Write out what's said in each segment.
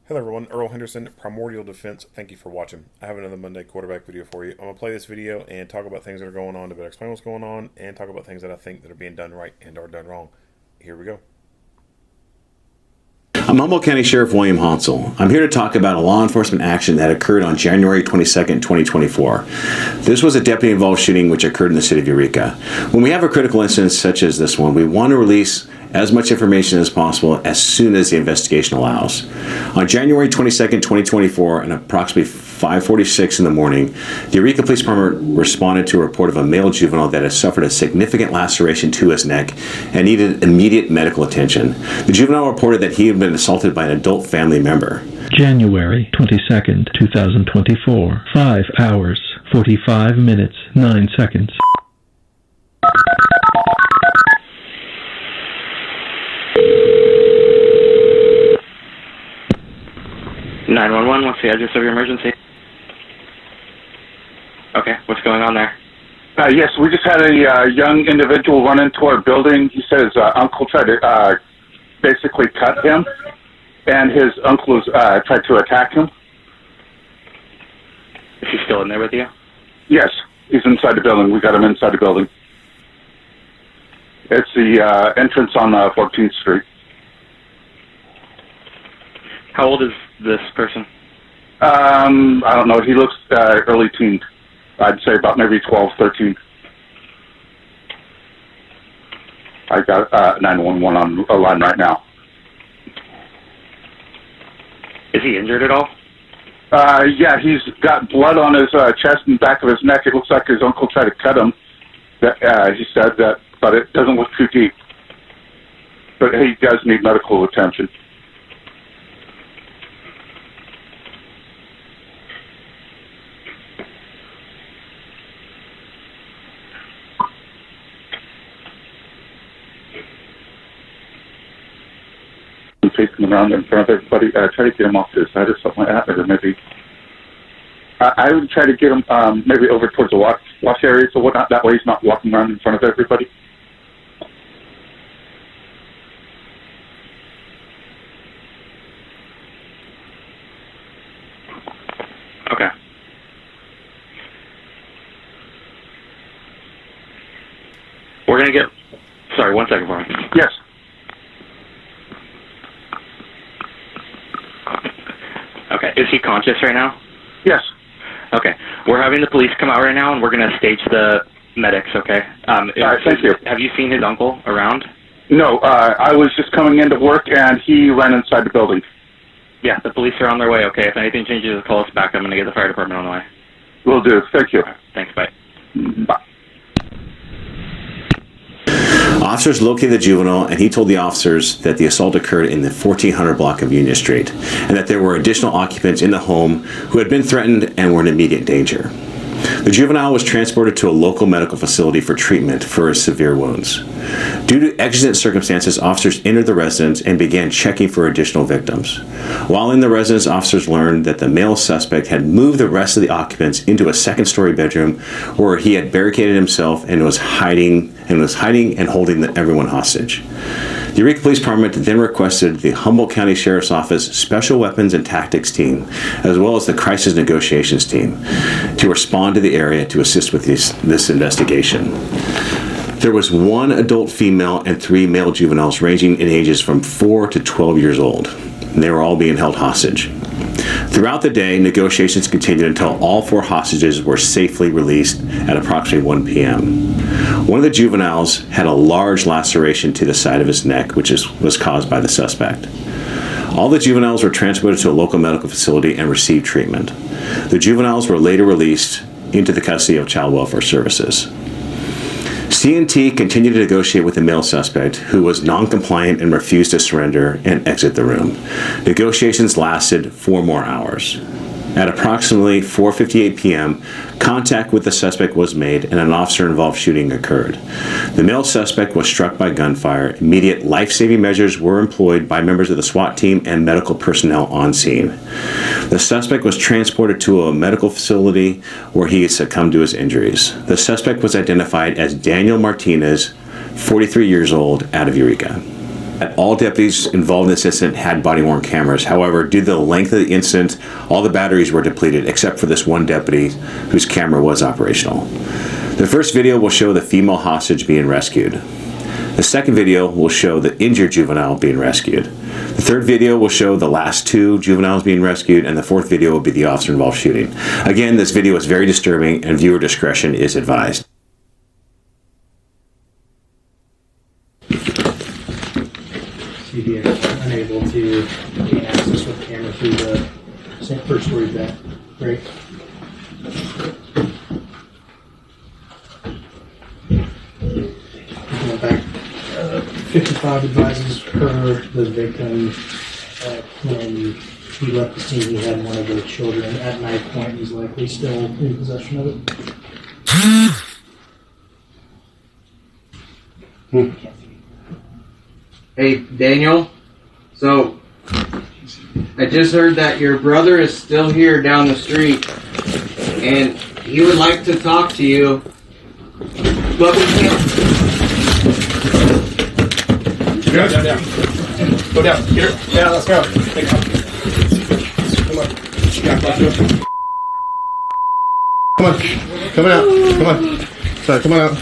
Hello everyone, Earl Henderson, Primordial Defense. Thank you for watching. I have another Monday quarterback video for you. I'm going to play this video and talk about things that are going on to better explain what's going on and talk about things that I think that are being done right and are done wrong. Here we go. I'm Humboldt County Sheriff William Hansel. I'm here to talk about a law enforcement action that occurred on January 22nd, 2024. This was a deputy-involved shooting which occurred in the city of Eureka. When we have a critical incident such as this one, we want to release as much information as possible as soon as the investigation allows. On January 22nd, 2024, at approximately 5:46 in the morning, the Eureka Police Department responded to a report of a male juvenile that had suffered a significant laceration to his neck and needed immediate medical attention. The juvenile reported that he had been assaulted by an adult family member. January 22nd, 2024, 5 hours, 45 minutes, 9 seconds. What's the address of your emergency? Okay, what's going on there? Yes, we just had a young individual run into our building. He said his uncle tried to basically cut him, and his uncle was, tried to attack him. Is he still in there with you? Yes, he's inside the building. We got him inside the building. It's the entrance on 14th Street. How old is this person? I don't know. He looks early teen. I'd say about maybe 12, 13. I got 911 on a line right now. Is he injured at all? Yeah, he's got blood on his chest and back of his neck. It looks like his uncle tried to cut him. He said that, but it doesn't look too deep. But he does need medical attention. Chasing him around in front of everybody, try to get him off to the side or something like that, or maybe I would try to get him maybe over towards the wash area or whatnot. That way he's not walking around in front of everybody. Okay. We're gonna get. Sorry, 1 second for me. Yes. Okay, is he conscious right now? Yes. Okay, we're having the police come out right now, and we're gonna stage the medics. Okay. Thank you. Have you seen his uncle around? No, I was just coming into work and he ran inside the building. Yeah, the police are on their way. Okay, if anything changes, call us back. I'm gonna get the fire department on the way. Will do. Thank you. All right, thanks. Bye. Bye. Officers located the juvenile, and he told the officers that the assault occurred in the 1400 block of Union Street, and that there were additional occupants in the home who had been threatened and were in immediate danger. The juvenile was transported to a local medical facility for treatment for his severe wounds. Due to exigent circumstances, officers entered the residence and began checking for additional victims. While in the residence, officers learned that the male suspect had moved the rest of the occupants into a second-story bedroom where he had barricaded himself and was hiding and holding everyone hostage. The Eureka Police Department then requested the Humboldt County Sheriff's Office Special Weapons and Tactics Team, as well as the Crisis Negotiations Team, to respond to the area to assist with this investigation. There was one adult female and 3 male juveniles ranging in ages from 4 to 12 years old. They were all being held hostage. Throughout the day, negotiations continued until all 4 hostages were safely released at approximately 1 p.m. One of the juveniles had a large laceration to the side of his neck, which was caused by the suspect. All the juveniles were transported to a local medical facility and received treatment. The juveniles were later released into the custody of Child Welfare Services. C&T continued to negotiate with the male suspect, who was non-compliant and refused to surrender and exit the room. Negotiations lasted 4 more hours. At approximately 4:58 p.m., contact with the suspect was made and an officer-involved shooting occurred. The male suspect was struck by gunfire. Immediate life-saving measures were employed by members of the SWAT team and medical personnel on scene. The suspect was transported to a medical facility where he succumbed to his injuries. The suspect was identified as Daniel Martinez, 43 years old, out of Eureka. and all deputies involved in this incident had body-worn cameras. However, due to the length of the incident, all the batteries were depleted except for this one deputy whose camera was operational. The first video will show the female hostage being rescued. The second video will show the injured juvenile being rescued. The third video will show the last 2 juveniles being rescued, and the fourth video will be the officer-involved shooting. Again, this video is very disturbing, and viewer discretion is advised. CBS unable to gain access with the camera through the first story deck. Great. Going back, 55 advises per the victim that when he left the scene, he had one of the children at knife point. He's likely still in possession of it. Hey, Daniel. So, I just heard that your brother is still here down the street, and he would like to talk to you, but we can't. Go down. Go down. Get her. Yeah, let's go. Take it. Come on. Yeah, let's go. Come on. Come on out. Come on. Sorry, come on out.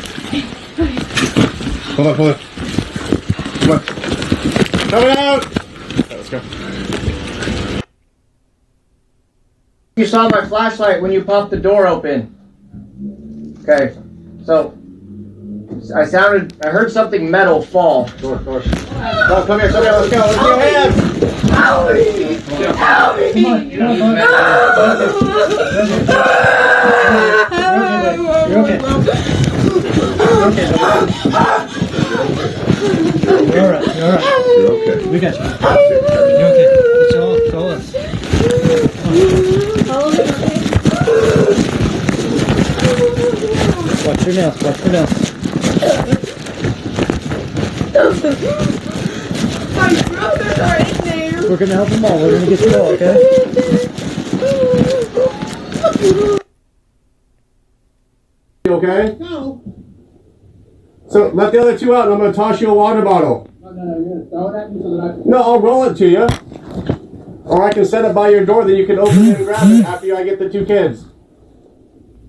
Hold on, hold on. Come on. Coming out! Right, let's go. You saw my flashlight when you popped the door open. Okay, so I heard something metal fall. Door. Oh, come here, let's go. Let's go, hands! Help me! Help me! Come on. You're okay. You're alright. You're okay. We got you. You're okay. It's all us. Watch your nails. My brothers are in there. We're gonna help them all. We're gonna get you all, okay? You okay? No. So let the other 2 out and I'm going to toss you a water bottle. No, you're going to throw it at me so that I can... No, I'll roll it to you. Or I can set it by your door, then you can open it and grab it after I get the 2 kids.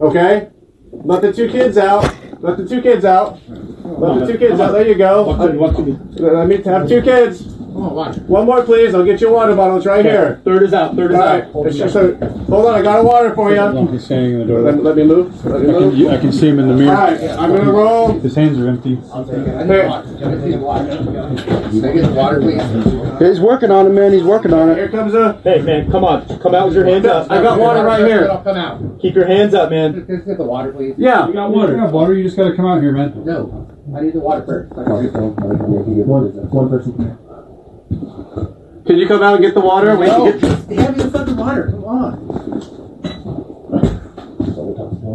Okay? Let the 2 kids out. Let the 2 kids out. Let the 2 kids out. There you go. Let me have 2 kids. One more, please. I'll get you a water bottle. It's right here. Third is out. Hold on. I got a water for you. He's standing in the door. Let me move. I can see him in the mirror. Alright, I'm going to roll. His hands are empty. He's working on it, man. He's working on it. Here comes a... Hey, man, come on. Come out with your hands up. I got water right here. Come out. Keep your hands up, man. Just get the water, please. Yeah. You got water. You got water. You just got to come out here, man. No. I need the water first. One person. Can you come out and get the water? No, have the fucking water. Come on.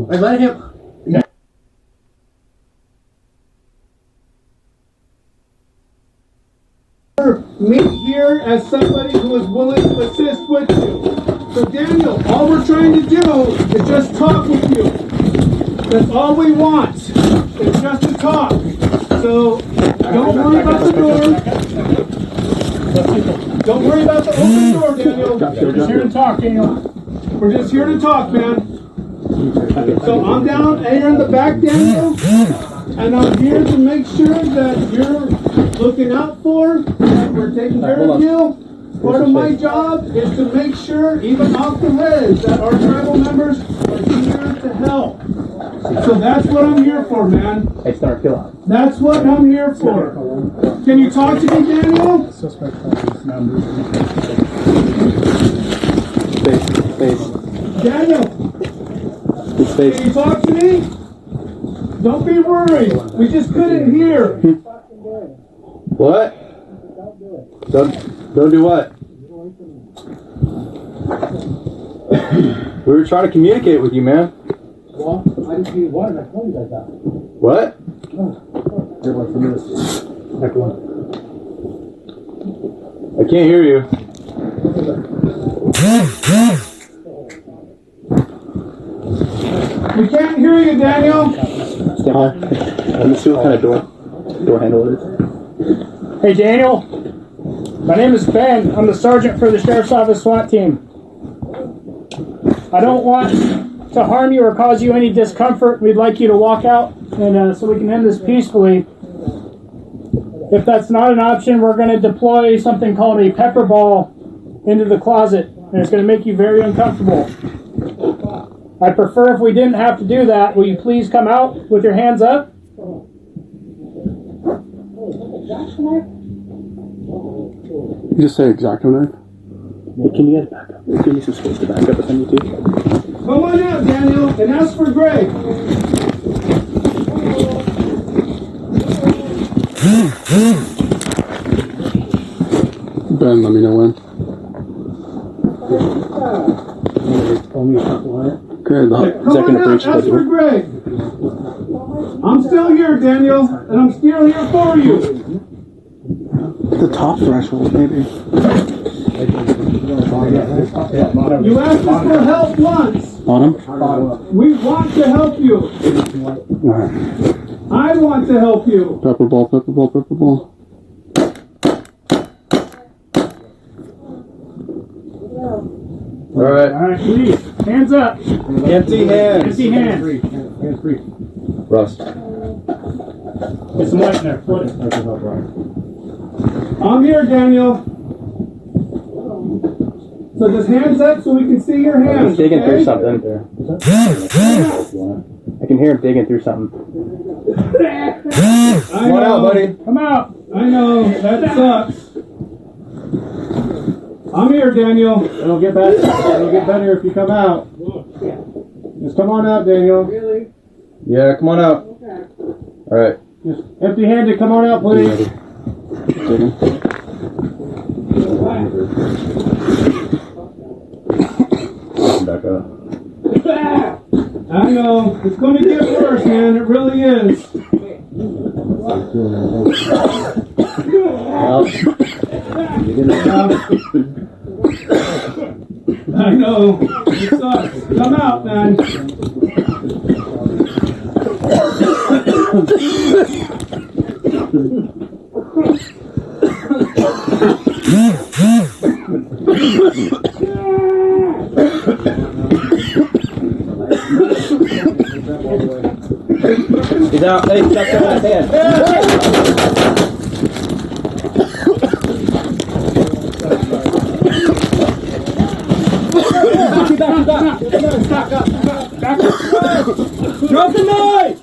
I let him... Me here as somebody who is willing to assist with you. So Daniel, all we're trying to do is just talk with you. That's all we want. It's just to talk. So don't worry about the door. Don't worry about the open door, Daniel. We're just here to talk, Daniel. We're just here to talk, man. So I'm down here in the back, Daniel, and I'm here to make sure that you're looking out for, that we're taking care of you. Part of my job is to make sure, even off the res, that our tribal members are here to help. So that's what I'm here for, man. That's what I'm here for. Can you talk to me, Daniel? Daniel, can you talk to me? Don't be worried. We just couldn't hear. What? Don't do what? We were trying to communicate with you, man. Well, I just need water. I told you guys that. What? I can't hear you. We can't hear you, Daniel. Let me see what kind of door handle it is. Hey, Daniel. My name is Ben. I'm the sergeant for the Sheriff's Office SWAT team. I don't want to harm you or cause you any discomfort. We'd like you to walk out and so we can end this peacefully. If that's not an option, we're going to deploy something called a pepper ball into the closet, and it's going to make you very uncomfortable. I'd prefer if we didn't have to do that. Will you please come out with your hands up? You just say X-Acto knife? Hey, can you guys back up? Give me some space to back up if I need to. Come on out, Daniel, and ask for Greg. Ben, let me know when. Okay, Come on out, ask for Greg. I'm still here, Daniel, and I'm still here for you. the top threshold, maybe. You asked us for help once. Bottom? We want to help you. Alright. I want to help you. Pepper ball, pepper ball, pepper ball. Alright, please. Hands up. Empty hands. Empty hands. Hands free. Rust. Get some light in there. Float it. I'm here, Daniel. So just hands up so we can see your hands. He's digging through okay? something. I can hear him digging through something. Come on out, buddy. Come out. I know, that sucks. I'm here, Daniel. It'll get better. It'll get better if you come out. Just come on out, Daniel. Really? Yeah, come on out. Alright. Just empty-handed, come on out, please. Back up. I know. It's going to get worse, man. It really is. I know. It sucks. Come out, man. He's out. Hey, stop his hand. Drop the knife!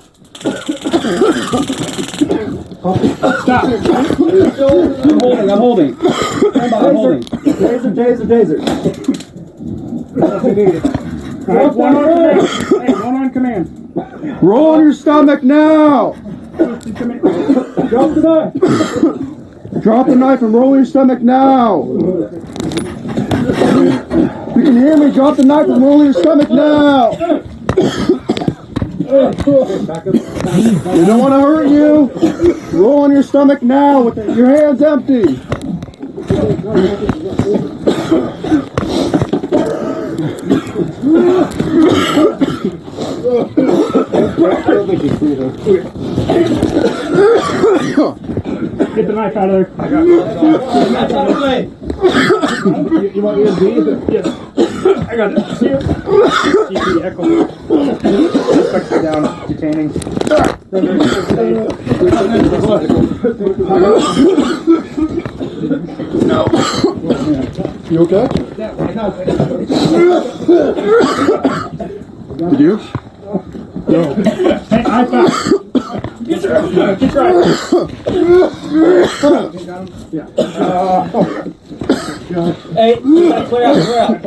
Stop. I'm holding. Stand by, I'm holding. Taser. Alright, one on command. Hey, one on command. Roll on your stomach now! Drop the knife! Drop the knife and roll on your stomach now! You can hear me, drop the knife and roll on your stomach now! We don't want to hurt you! Roll on your stomach now with your hands empty! Get the knife out of there. I got it. You want me to beat it? Yes. I got it. Here. CP echo. Suspect down. Detaining. No. You okay? Did you? No. Hey, I found. Get your Yeah. Hey, you gotta clear out.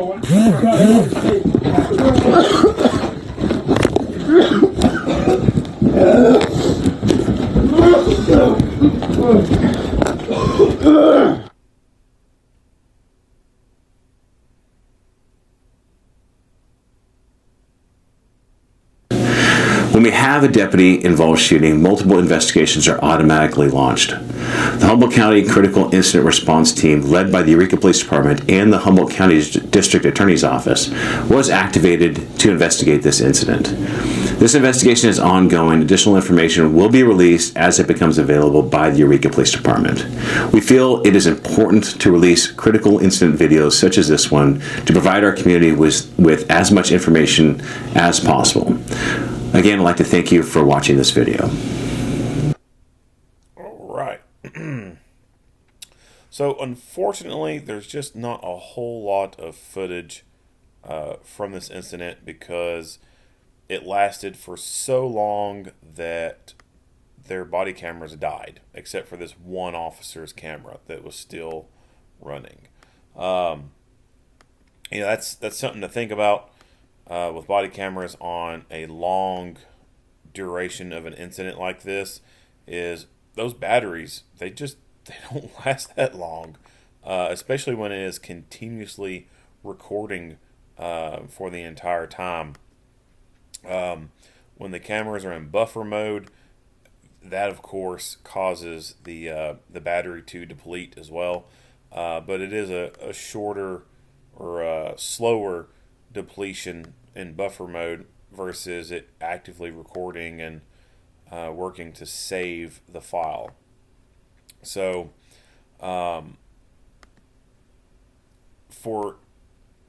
When we have a deputy-involved shooting, multiple investigations are automatically launched. The Humboldt County Critical Incident Response Team, led by the Eureka Police Department and the Humboldt County District Attorney's Office, was activated to investigate this incident. This investigation is ongoing. Additional information will be released as it becomes available by the Eureka Police Department. We feel it is important to release critical incident videos such as this one to provide our community with as much information as possible. Again, I'd like to thank you for watching this video. All right. So, unfortunately, there's just not a whole lot of footage from this incident because it lasted for so long that their body cameras died, except for this one officer's camera that was still running. That's something to think about with body cameras on a long duration of an incident like this. Is those batteries, they don't last that long, especially when it is continuously recording for the entire time. When the cameras are in buffer mode, that of course causes the battery to deplete as well. But it is a shorter or a slower depletion in buffer mode versus it actively recording and working to save the file. So for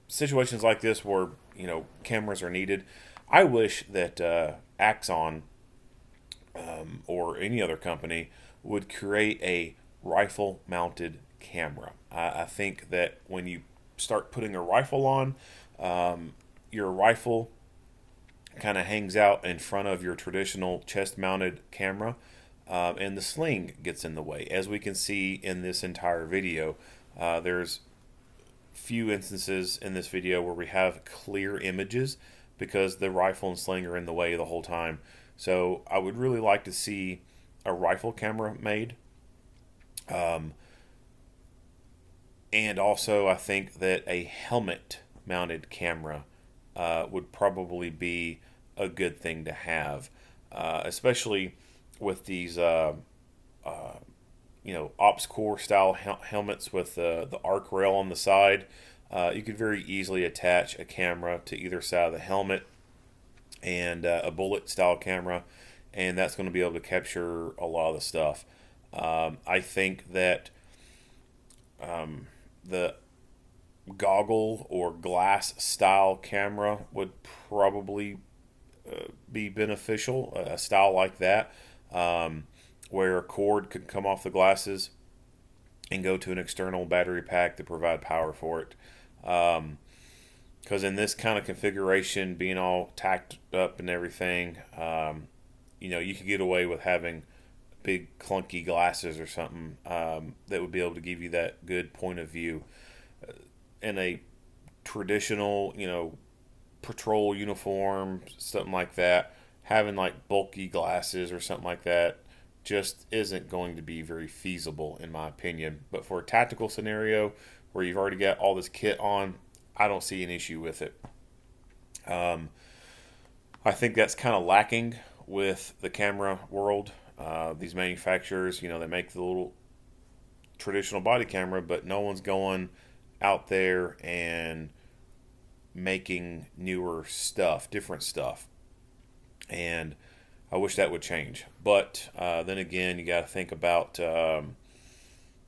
situations like this where cameras are needed, I wish that Axon or any other company would create a rifle mounted camera. I think that when you start putting a rifle on, your rifle kind of hangs out in front of your traditional chest mounted camera, and the sling gets in the way. As we can see in this entire video, there's few instances in this video where we have clear images because the rifle and sling are in the way the whole time. So I would really like to see a rifle camera made. And also I think that a helmet mounted camera would probably be a good thing to have, especially with these Ops Core style helmets with the arc rail on the side. You could very easily attach a camera to either side of the helmet and a bullet style camera, and that's going to be able to capture a lot of the stuff. I think that the goggle or glass style camera would probably be beneficial, a style like that, where a cord could come off the glasses and go to an external battery pack to provide power for it. Because in this kind of configuration, being all tacked up and everything, you could get away with having big clunky glasses or something that would be able to give you that good point of view. In a traditional, patrol uniform, something like that, having like bulky glasses or something like that just isn't going to be very feasible in my opinion. But for a tactical scenario where you've already got all this kit on, I don't see an issue with it. I think that's kind of lacking with the camera world. These manufacturers, they make the little traditional body camera, but no one's going out there and making newer stuff, different stuff. And I wish that would change. But then again, you got to think about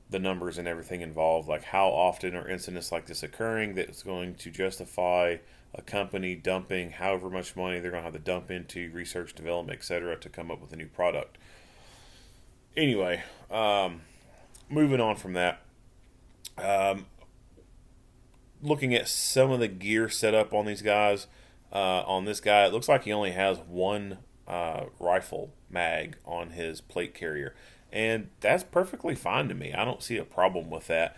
the numbers and everything involved. Like, how often are incidents like this occurring that's going to justify a company dumping however much money they're going to have to dump into research, development, etc. to come up with a new product. Anyway, moving on from that. Looking at some of the gear set up on these guys, on this guy, it looks like he only has one rifle mag on his plate carrier, and that's perfectly fine to me. I don't see a problem with that.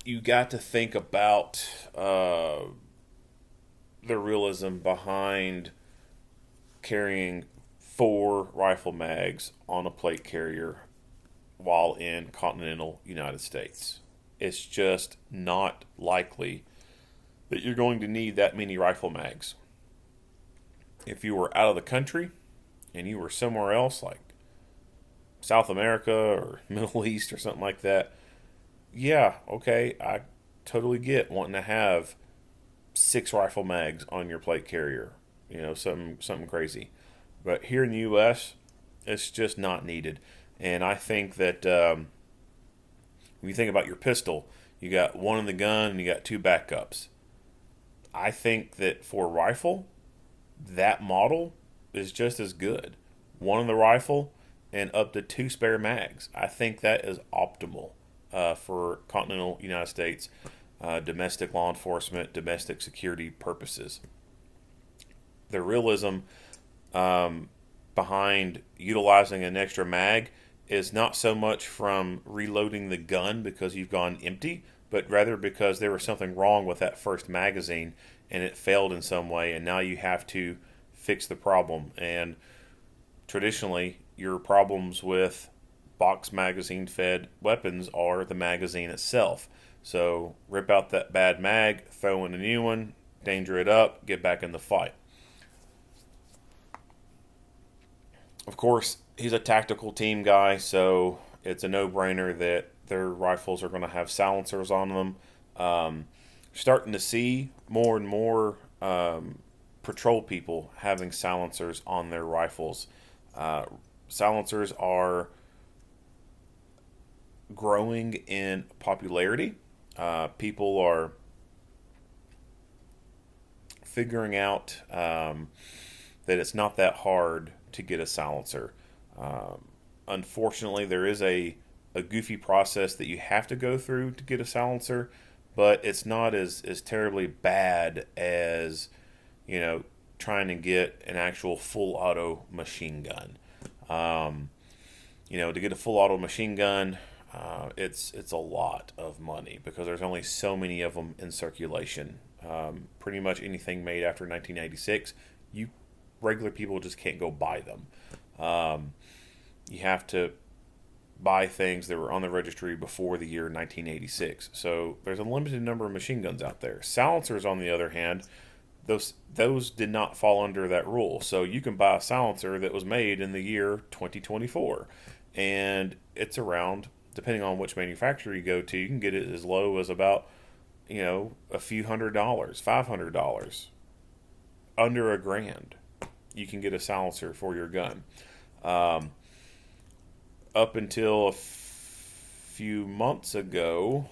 You got to think about the realism behind carrying 4 rifle mags on a plate carrier while in continental United States. It's just not likely that you're going to need that many rifle mags. If you were out of the country and you were somewhere else like South America or Middle East or something like that, yeah, okay, I totally get wanting to have 6 rifle mags on your plate carrier. You know, something crazy. But here in the U.S., it's just not needed. And I think that when you think about your pistol, you got one in the gun and you got 2 backups. I think that for a rifle, that model is just as good. One in the rifle and up to 2 spare mags. I think that is optimal for continental United States domestic law enforcement, domestic security purposes. The realism behind utilizing an extra mag is not so much from reloading the gun because you've gone empty, but rather because there was something wrong with that first magazine and it failed in some way, and now you have to fix the problem. And traditionally, your problems with box magazine fed weapons are the magazine itself. So rip out that bad mag, throw in a new one, danger it up, get back in the fight. Of course, he's a tactical team guy, so it's a no-brainer that their rifles are going to have silencers on them. Starting to see more and more patrol people having silencers on their rifles. Silencers are growing in popularity. People are figuring out that it's not that hard to get a silencer. Unfortunately, there is a goofy process that you have to go through to get a silencer, but it's not as terribly bad as, you know, trying to get an actual full auto machine gun. You know, to get a full auto machine gun, it's a lot of money because there's only so many of them in circulation. Pretty much anything made after 1986, regular people just can't go buy them. You have to buy things that were on the registry before the year 1986. So there's a limited number of machine guns out there. Silencers, on the other hand, those did not fall under that rule. So you can buy a silencer that was made in the year 2024, and it's around, depending on which manufacturer you go to, you can get it as low as about, you know, a few $100, $500, under $1,000. You can get a silencer for your gun. Up until a few months ago,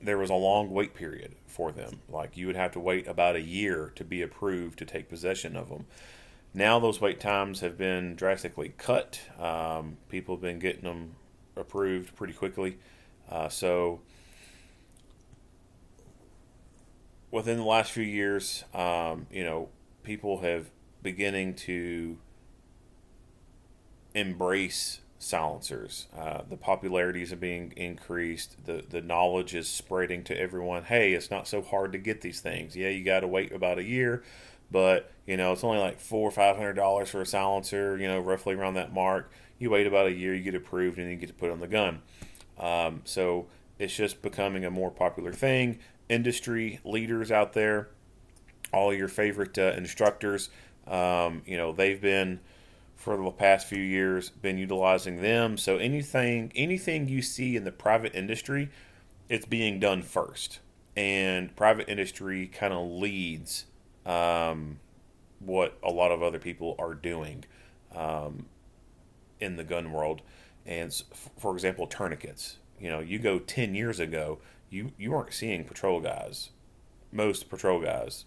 there was a long wait period for them. Like, you would have to wait about a year to be approved to take possession of them. Now those wait times have been drastically cut. People have been getting them approved pretty quickly. So within the last few years, you know, people have beginning to embrace silencers. The popularities are being increased. The knowledge is spreading to everyone. Hey, it's not so hard to get these things. Yeah, you got to wait about a year, but you know, it's only like $400 or $500 for a silencer. You know, roughly around that mark. You wait about a year, you get approved, and you get to put it on the gun. So it's just becoming a more popular thing. Industry leaders out there, all your favorite instructors, you know, they've been, for the past few years, been utilizing them. So anything you see in the private industry, it's being done first. And private industry kind of leads what a lot of other people are doing in the gun world. And for example, tourniquets. You know, you go 10 years ago, you weren't seeing most patrol guys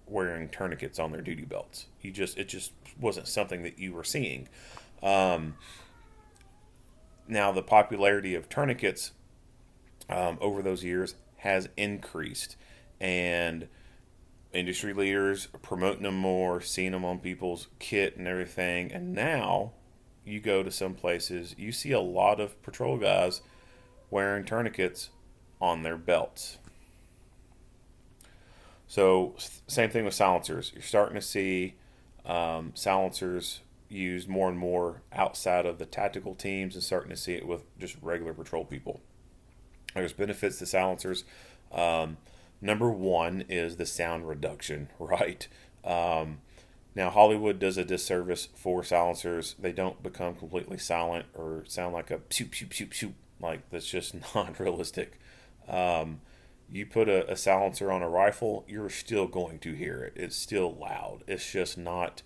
wearing tourniquets on their duty belts. It just wasn't something that you were seeing. Now the popularity of tourniquets over those years has increased, and industry leaders are promoting them more, seeing them on people's kit and everything. And now you go to some places, you see a lot of patrol guys wearing tourniquets on their belts. So same thing with silencers. You're starting to see silencers used more and more outside of the tactical teams, and starting to see it with just regular patrol people. There's benefits to silencers. Number one is the sound reduction, right? Now, Hollywood does a disservice for silencers. They don't become completely silent or sound like a shoop, shoop, shoop, shoop. Like, that's just not realistic. You put a silencer on a rifle, you're still going to hear it. It's still loud. It's just not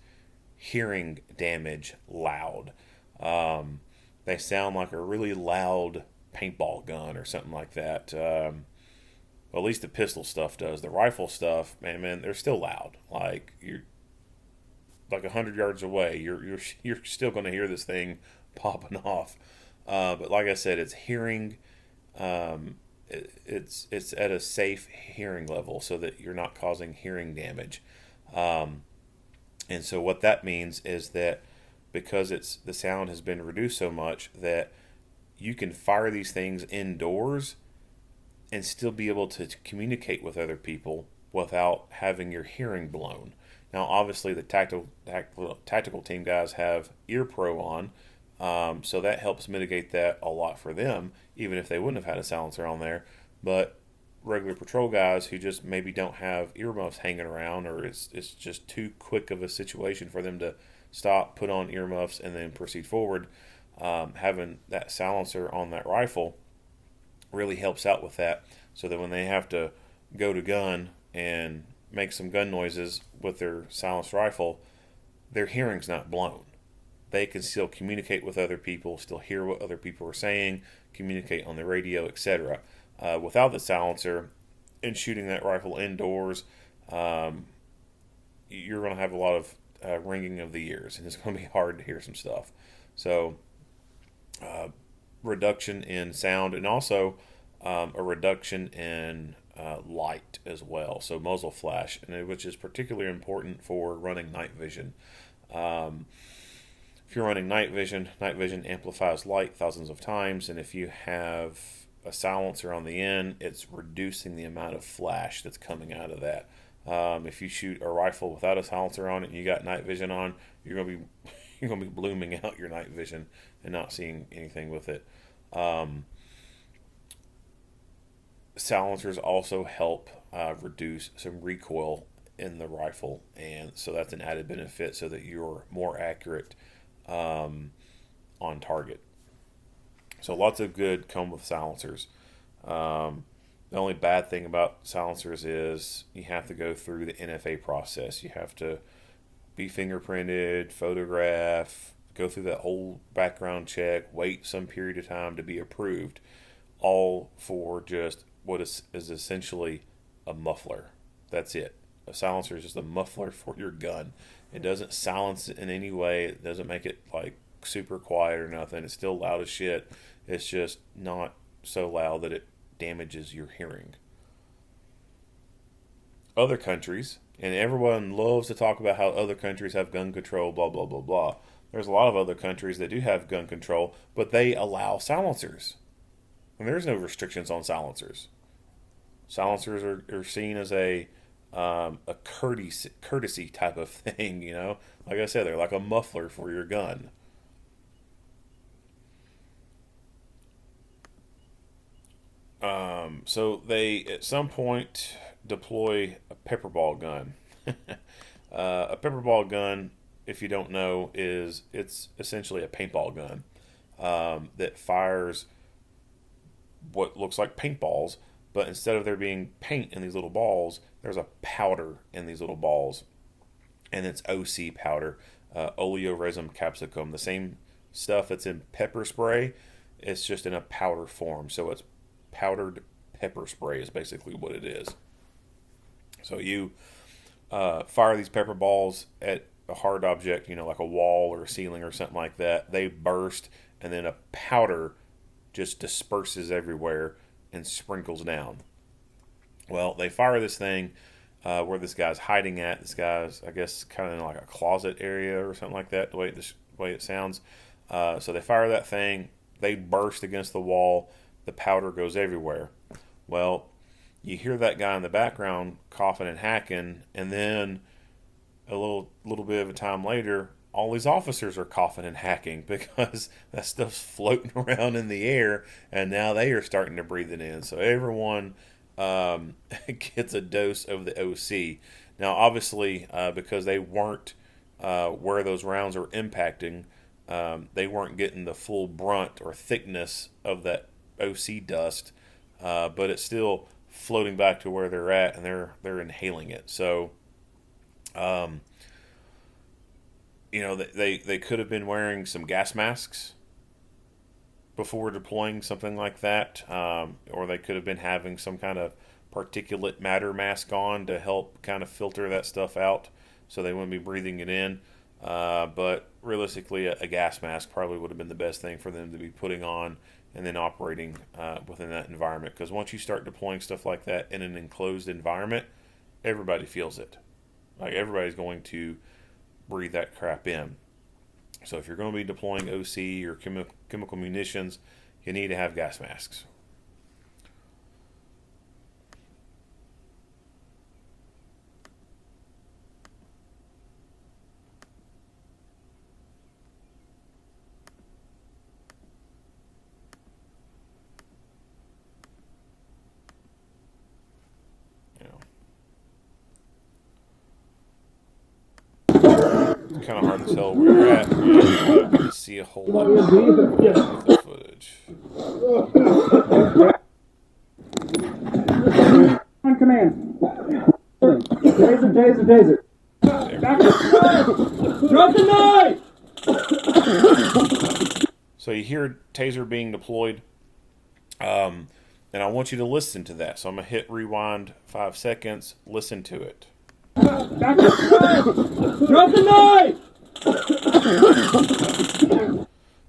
hearing damage loud. They sound like a really loud paintball gun or something like that. Well, at least the pistol stuff does. The rifle stuff, man, they're still loud. Like you're like 100 yards away, you're still going to hear this thing popping off. But like I said, it's hearing. It's at a safe hearing level so that you're not causing hearing damage. And so what that means is that because the sound has been reduced so much that you can fire these things indoors and still be able to communicate with other people without having your hearing blown. Now, obviously, the tactical team guys have ear pro on, so that helps mitigate that a lot for them, even if they wouldn't have had a silencer on there. But regular patrol guys who just maybe don't have earmuffs hanging around, or it's just too quick of a situation for them to stop, put on earmuffs, and then proceed forward, having that silencer on that rifle really helps out with that, so that when they have to go to gun and make some gun noises with their silenced rifle, their hearing's not blown. They can still communicate with other people, still hear what other people are saying, communicate on the radio, etc. Without the silencer and shooting that rifle indoors, you're going to have a lot of ringing of the ears, and it's going to be hard to hear some stuff. So, reduction in sound, and also a reduction in light as well. So muzzle flash, which is particularly important for running night vision. If you're running night vision amplifies light thousands of times, and if you have a silencer on the end, it's reducing the amount of flash that's coming out of that. If you shoot a rifle without a silencer on it and you got night vision on, you're gonna be blooming out your night vision and not seeing anything with it. Silencers also help reduce some recoil in the rifle, and so that's an added benefit so that you're more accurate on target. So lots of good come with silencers. The only bad thing about silencers is you have to go through the NFA process. You have to be fingerprinted, photograph, go through that whole background check, wait some period of time to be approved, all for just what is essentially a muffler. That's it. A silencer is just a muffler for your gun. It doesn't silence it in any way. It doesn't make it like super quiet or nothing. It's still loud as shit. It's just not so loud that it damages your hearing. Other countries, and everyone loves to talk about how other countries have gun control, blah, blah, blah, blah. There's a lot of other countries that do have gun control, but they allow silencers. And there's no restrictions on silencers. Silencers are seen as a courtesy type of thing, you know. Like I said, they're like a muffler for your gun. So they at some point deploy a pepperball gun. A pepperball gun, if you don't know, it's essentially a paintball gun that fires what looks like paintballs, but instead of there being paint in these little balls, there's a powder in these little balls, and it's OC powder, oleoresin capsicum, the same stuff that's in pepper spray. It's just in a powder form, so it's powdered pepper spray is basically what it is. So you fire these pepper balls at a hard object, you know, like a wall or a ceiling or something like that. They burst, and then a powder just disperses everywhere and sprinkles down. Well, they fire this thing where this guy's hiding at. This guy's, I guess, kind of in like a closet area or something like that, the way it sounds. So they fire that thing. They burst against the wall. The powder goes everywhere. Well, you hear that guy in the background coughing and hacking, and then a little bit of a time later, all these officers are coughing and hacking because that stuff's floating around in the air, and now they are starting to breathe it in. So everyone gets a dose of the OC. Now, obviously, because they weren't where those rounds were impacting, they weren't getting the full brunt or thickness of that OC dust, but it still floating back to where they're at, and they're inhaling it. So, you know, they could have been wearing some gas masks before deploying something like that, or they could have been having some kind of particulate matter mask on to help kind of filter that stuff out so they wouldn't be breathing it in. But realistically, a gas mask probably would have been the best thing for them to be putting on and then operating within that environment. Because once you start deploying stuff like that in an enclosed environment, everybody feels it. Like, everybody's going to breathe that crap in. So if you're going to be deploying OC or chemical munitions, you need to have gas masks. Kind of hard to tell where you're at. You can see a whole lot of the footage. On command. Taser. Drop the knife! So you hear taser being deployed, and I want you to listen to that. So I'm going to hit rewind 5 seconds. Listen to it. Drop the knife!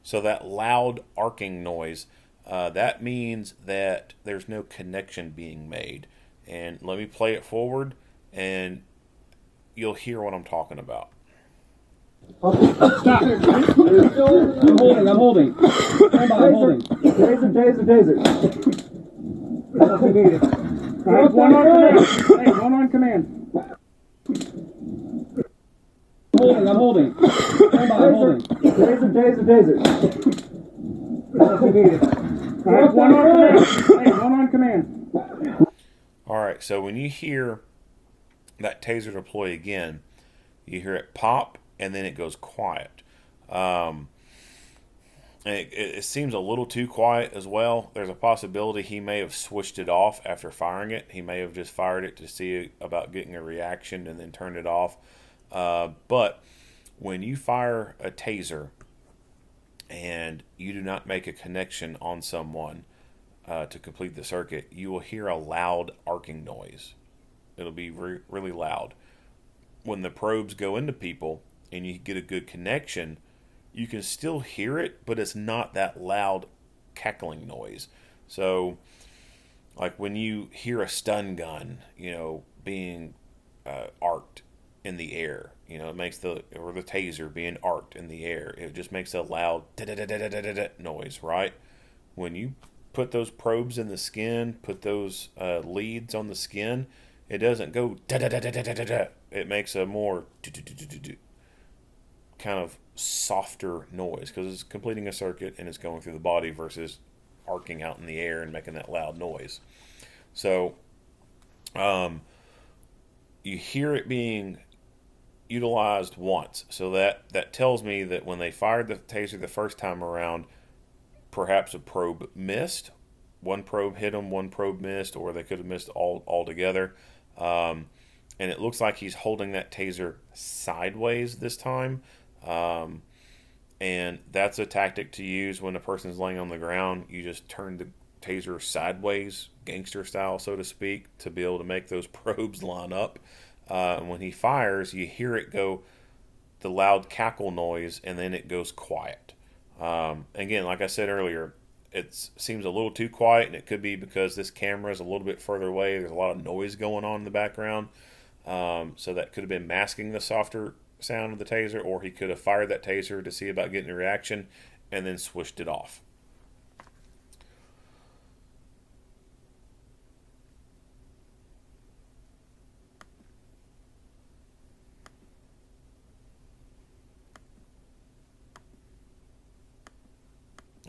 So that loud arcing noise, that means that there's no connection being made. And let me play it forward, and you'll hear what I'm talking about. Stop. I'm holding. Stand by, I'm holding. Taser. One on command. Hey, one on command. I'm holding. Stand by, I'm holding. Taser. One on command. Hey, one on command. All right, so when you hear that taser deploy again, you hear it pop, and then it goes quiet. And it seems a little too quiet as well. There's a possibility he may have switched it off after firing it. He may have just fired it to see about getting a reaction and then turned it off. But when you fire a taser and you do not make a connection on someone to complete the circuit, you will hear a loud arcing noise. It'll be really loud. When the probes go into people and you get a good connection, you can still hear it, but it's not that loud cackling noise. So, like when you hear a stun gun, being arced in the air, it makes or the taser being arced in the air, it just makes a loud noise, right? When you put those probes in the skin, put those leads on the skin, it doesn't go it makes a more kind of softer noise because it's completing a circuit and it's going through the body versus arcing out in the air and making that loud noise. So you hear it being utilized once. So that tells me that when they fired the taser the first time around, perhaps a probe missed. One probe hit him, one probe missed, or they could have missed altogether. And it looks like he's holding that taser sideways this time. And that's a tactic to use when a person's laying on the ground. You just turn the taser sideways, gangster style, so to speak, to be able to make those probes line up. And when he fires, you hear it go, the loud cackle noise, and then it goes quiet. Again, like I said earlier, it seems a little too quiet, and it could be because this camera is a little bit further away. There's a lot of noise going on in the background. So that could have been masking the softer sound of the taser, or he could have fired that taser to see about getting a reaction and then switched it off.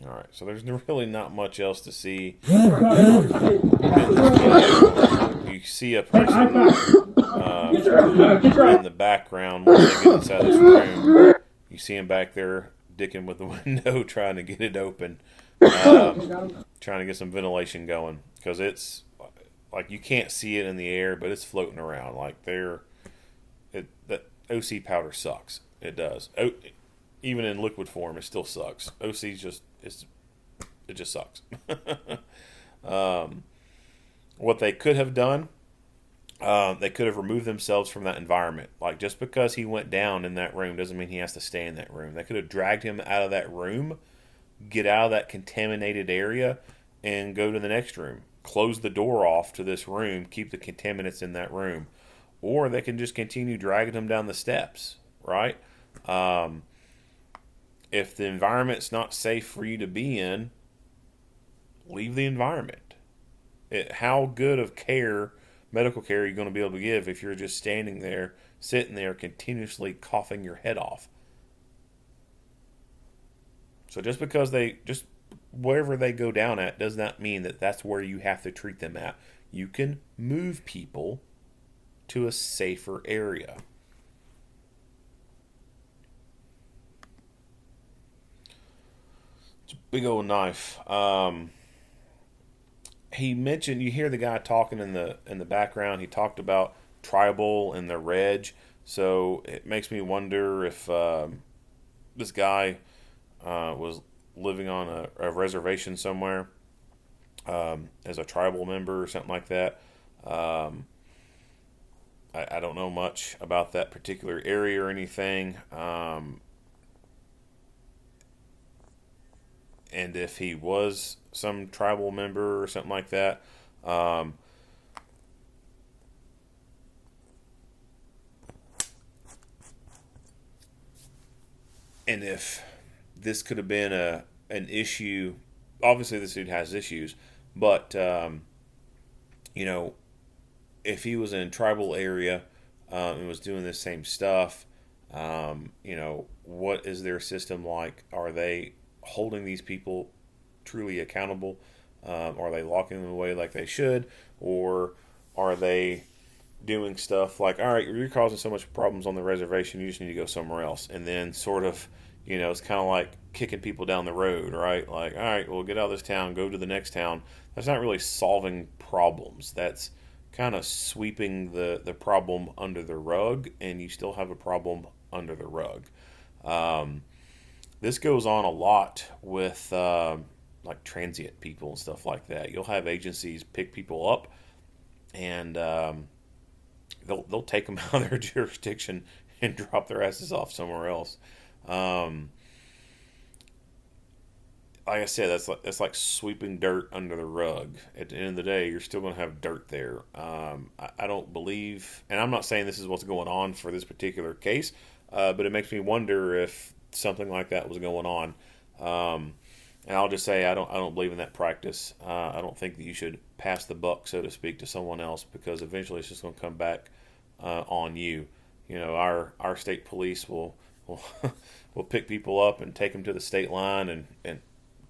All right, so there's really not much else to see. You see a person in the background when they get inside this room. You see him back there dicking with the window, trying to get it open, trying to get some ventilation going, because like you can't see it in the air, but it's floating around. Like that OC powder sucks. It does. Even in liquid form, it still sucks. OC's it just sucks. What they could have done, they could have removed themselves from that environment. Like, just because he went down in that room doesn't mean he has to stay in that room. They could have dragged him out of that room, get out of that contaminated area, and go to the next room. Close the door off to this room, keep the contaminants in that room. Or they can just continue dragging him down the steps, right? If the environment's not safe for you to be in, leave the environment. How good of care, medical care, are you going to be able to give if you're just standing there, sitting there, continuously coughing your head off? So just because wherever they go down at does not mean that that's where you have to treat them at. You can move people to a safer area. It's a big old knife. He mentioned, you hear the guy talking in the background. He talked about tribal and the reg. So it makes me wonder if this guy was living on a reservation somewhere as a tribal member or something like that. I don't know much about that particular area or anything. And if he was some tribal member or something like that. And if this could have been an issue, obviously this dude has issues, but if he was in a tribal area and was doing the same stuff, what is their system like? Are they holding these people truly accountable? Are they locking them away like they should? Or are they doing stuff like, all right, you're causing so much problems on the reservation, you just need to go somewhere else? And then sort of, it's kind of like kicking people down the road, right? Like, all right, well, get out of this town, go to the next town. That's not really solving problems. That's kind of sweeping the problem under the rug, and you still have a problem under the rug. This goes on a lot with like transient people and stuff like that. You'll have agencies pick people up, and they'll take them out of their jurisdiction and drop their asses off somewhere else. Like I said, that's like sweeping dirt under the rug. At the end of the day, you're still going to have dirt there. I don't believe, and I'm not saying this is what's going on for this particular case, but it makes me wonder if something like that was going on. And I'll just say I don't believe in that practice. I don't think that you should pass the buck, so to speak, to someone else, because eventually it's just going to come back on you. Our state police will pick people up and take them to the state line and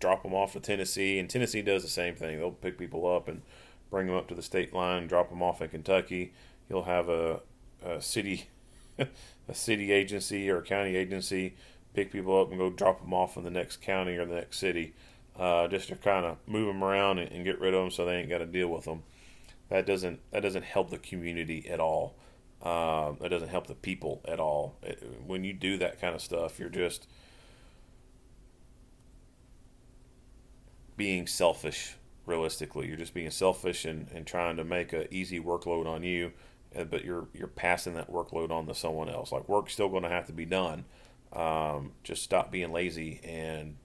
drop them off to Tennessee, and Tennessee does the same thing. They'll pick people up and bring them up to the state line, drop them off in Kentucky. You'll have a city agency or a county agency pick people up and go drop them off in the next county or the next city, just to kind of move them around and get rid of them so they ain't got to deal with them. That doesn't help the community at all. That doesn't help the people at all. When you do that kind of stuff, you're just being selfish. Realistically, you're just being selfish and trying to make an easy workload on you, but you're passing that workload on to someone else. Like, work's still going to have to be done. Just stop being lazy and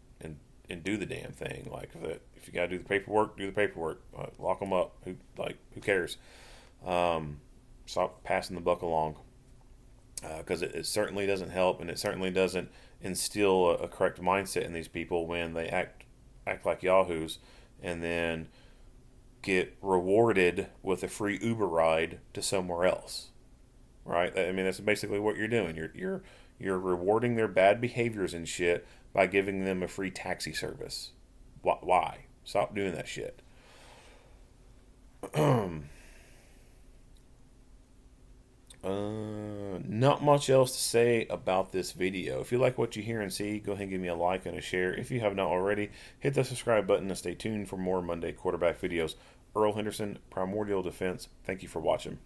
do the damn thing. Like, if you got to do the paperwork, do the paperwork. Lock them up. Who cares? Stop passing the buck along, because it certainly doesn't help, and it certainly doesn't instill a correct mindset in these people when they act like yahoos and then get rewarded with a free Uber ride to somewhere else. Right? I mean, that's basically what you're doing. You're rewarding their bad behaviors and shit by giving them a free taxi service. Why? Stop doing that shit. Not much else to say about this video. If you like what you hear and see, go ahead and give me a like and a share. If you have not already, hit the subscribe button and stay tuned for more Monday quarterback videos Earl Henderson, Primordial Defense. Thank you for watching.